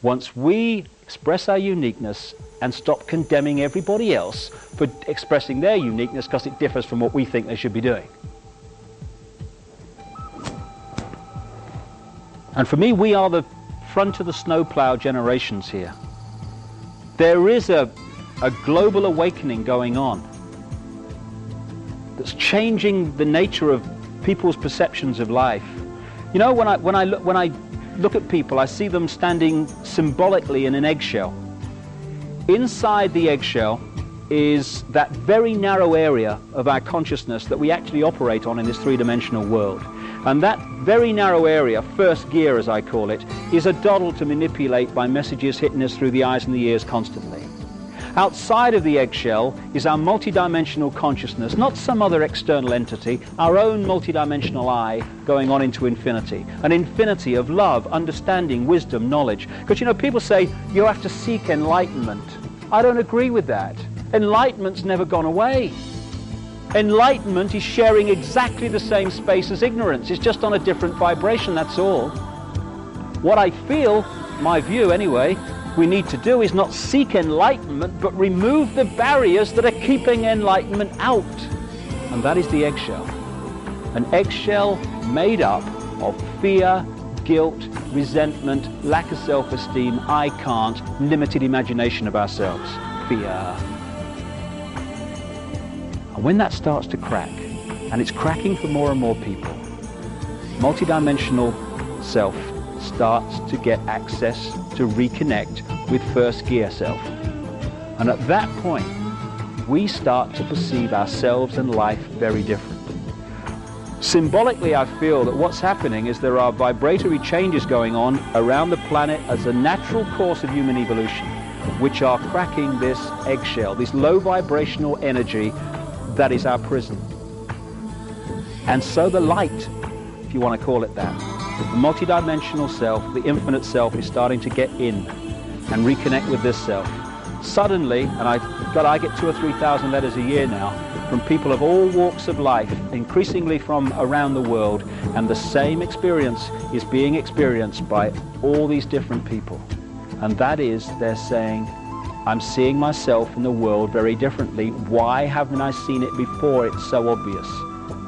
Once we express our uniqueness and stop condemning everybody else for expressing their uniqueness because it differs from what we think they should be doing. And for me, we are the front of the snowplow generations here. There is a global awakening going on that's changing the nature of people's perceptions of life. You know, when I look at people, I see them standing symbolically in an eggshell. Inside the eggshell is that very narrow area of our consciousness that we actually operate on in this three-dimensional world. And that very narrow area, first gear as I call it, is a doddle to manipulate by messages hitting us through the eyes and the ears constantly. Outside of the eggshell is our multidimensional consciousness, not some other external entity, our own multidimensional I going on into infinity. An infinity of love, understanding, wisdom, knowledge. Because, you know, people say you have to seek enlightenment. I don't agree with that. Enlightenment's never gone away. Enlightenment is sharing exactly the same space as ignorance. It's just on a different vibration, that's all. What I feel, my view anyway, we need to do is not seek enlightenment, but remove the barriers that are keeping enlightenment out. And that is the eggshell. An eggshell made up of fear, guilt, resentment, lack of self-esteem, I can't, limited imagination of ourselves. Fear. And when that starts to crack, and it's cracking for more and more people, multidimensional self starts to get access to reconnect with first gear self. And at that point, we start to perceive ourselves and life very different. Symbolically, I feel that what's happening is there are vibratory changes going on around the planet as a natural course of human evolution, which are cracking this eggshell, this low vibrational energy that is our prison. And so the light, if you want to call it that, the multidimensional self, the infinite self, is starting to get in and reconnect with this self. Suddenly, and I get 2,000 or 3,000 letters a year now from people of all walks of life, increasingly from around the world, and the same experience is being experienced by all these different people. And that is, they're saying, I'm seeing myself in the world very differently. Why haven't I seen it before? It's so obvious.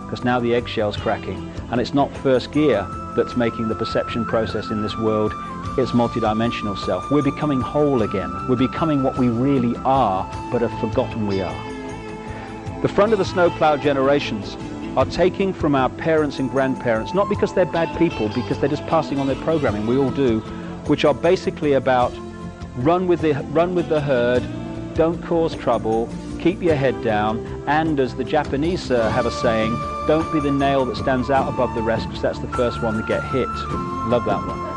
Because now the eggshell's cracking, and it's not first gear that's making the perception process in this world, it's multidimensional self. We're becoming whole again. We're becoming what we really are, but have forgotten we are. The front of the snowplow generations are taking from our parents and grandparents, not because they're bad people, because they're just passing on their programming, we all do, which are basically about run with the herd, don't cause trouble, keep your head down, and as the Japanese have a saying, don't be the nail that stands out above the rest, because that's the first one to get hit. Love that one.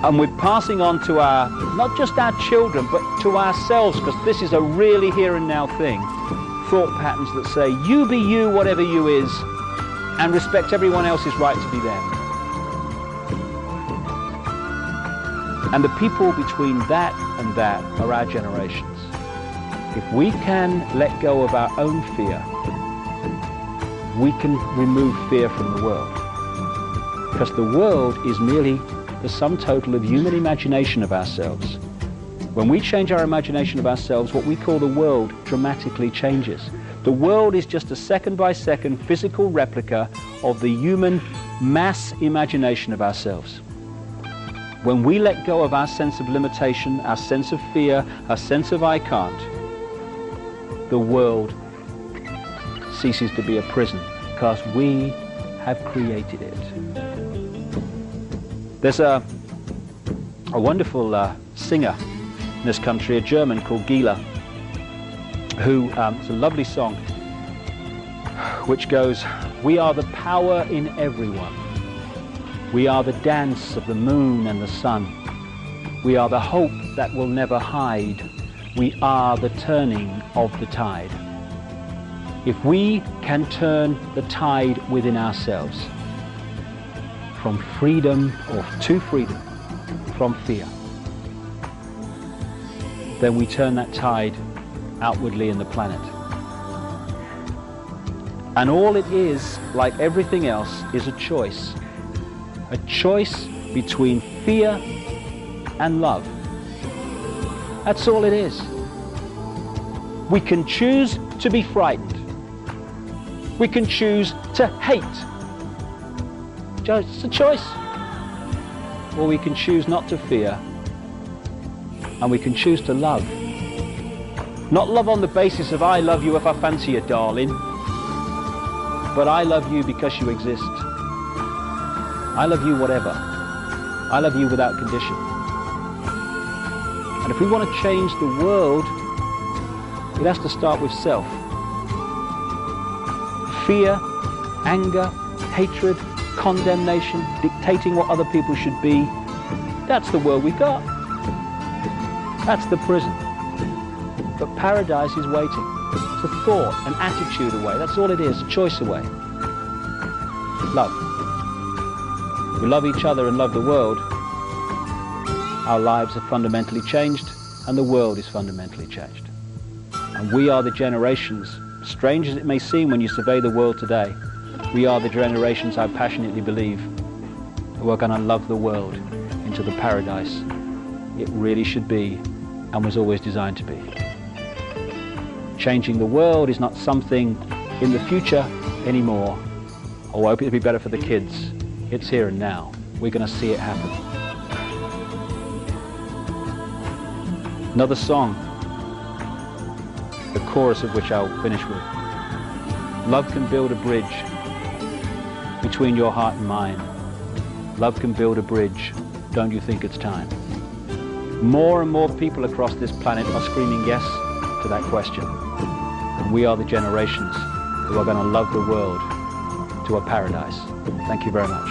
And we're passing on to our, not just our children, but to ourselves, because this is a really here and now thing, thought patterns that say, you be you, whatever you is, and respect everyone else's right to be them. And the people between that and that are our generations. If we can let go of our own fear, we can remove fear from the world. Because the world is merely the sum total of human imagination of ourselves. When we change our imagination of ourselves, what we call the world dramatically changes. The world is just a second-by-second physical replica of the human mass imagination of ourselves. When we let go of our sense of limitation, our sense of fear, our sense of I can't, the world ceases to be a prison, because we have created it. There's a wonderful singer in this country, a German called GrEENZILLA, who, it's a lovely song, which goes, we are the power in everyone. We are the dance of the moon and the sun. We are the hope that will never hide. We are the turning of the tide. If we can turn the tide within ourselves, from freedom or to freedom, from fear, then we turn that tide outwardly in the planet. And all it is, like everything else, is a choice. A choice between fear and love. That's all it is. We can choose to be frightened. We can choose to hate. It's a choice. Or we can choose not to fear, and we can choose to love. Not love on the basis of I love you if I fancy you, darling, but I love you because you exist. I love you whatever. I love you without condition. And if we want to change the world, it has to start with self. Fear, anger, hatred, condemnation, dictating what other people should be, that's the world we got. That's the prison. But paradise is waiting. It's a thought, an attitude away. That's all it is, a choice away. Love. We love each other and love the world. Our lives are fundamentally changed, and the world is fundamentally changed. And we are the generations, strange as it may seem when you survey the world today, we are the generations, I passionately believe, who are going to love the world into the paradise it really should be and was always designed to be. Changing the world is not something in the future anymore. Oh, I hope it'll be better for the kids. It's here and now. We're going to see it happen. Another song, the chorus of which I'll finish with. Love can build a bridge between your heart and mine. Love can build a bridge. Don't you think it's time? More and more people across this planet are screaming yes to that question. And we are the generations who are going to love the world to a paradise. Thank you very much.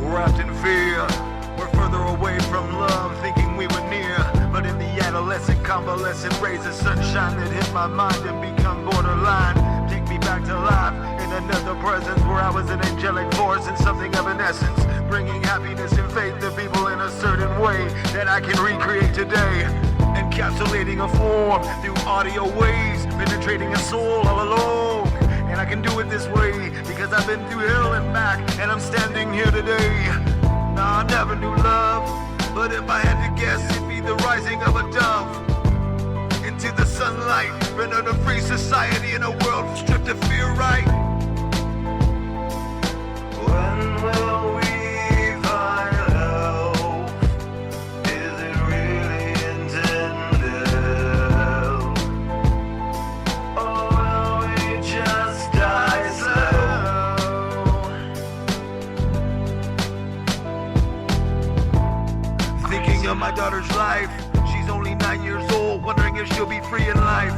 Wrapped in fear, we're further away from love, thinking we were near. But in the adolescent, convalescent rays of sunshine that hit my mind and become borderline. Take me back to life in another presence where I was an angelic force and something of an essence, bringing happiness and faith to people in a certain way that I can recreate today. Encapsulating a form through audio waves, penetrating a soul all alone. And I can do it this way because I've been through hell and back, and I'm standing here today. Now I never knew love, but if I had to guess, it'd be the rising of a dove into the sunlight, been in a free society in a world stripped of fear, right? When will we find love? Is it really intended? Or will we just die slow? Thinking of my daughter's life, she's only 9 years old, wondering if she'll be free in life.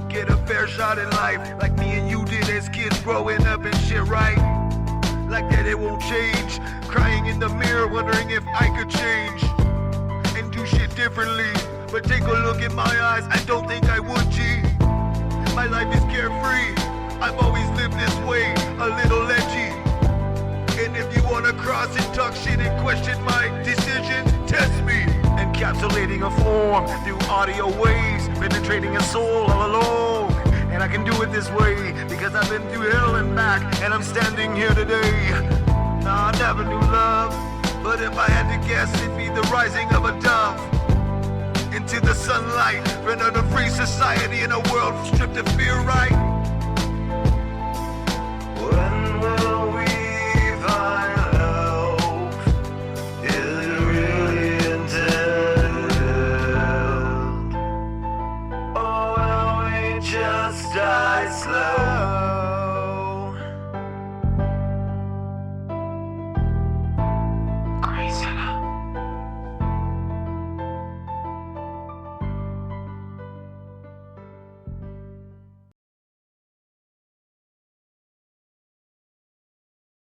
Get a fair shot in life, like me and you did as kids growing up and shit, right? Like that it won't change. Crying in the mirror, wondering if I could change and do shit differently. But take a look in my eyes, I don't think I would, G. My life is carefree, I've always lived this way, a little edgy. And if you wanna cross and talk shit and question my decisions, test me. Encapsulating a form through audio waves, penetrating a soul all alone. And I can do it this way because I've been through hell and back, and I'm standing here today. Now I never knew love, But if I had to guess, it'd be the rising of a dove into the sunlight, render the free society in a world stripped of fear, right? When will we find love? Is it really intended? Or will we just die slow?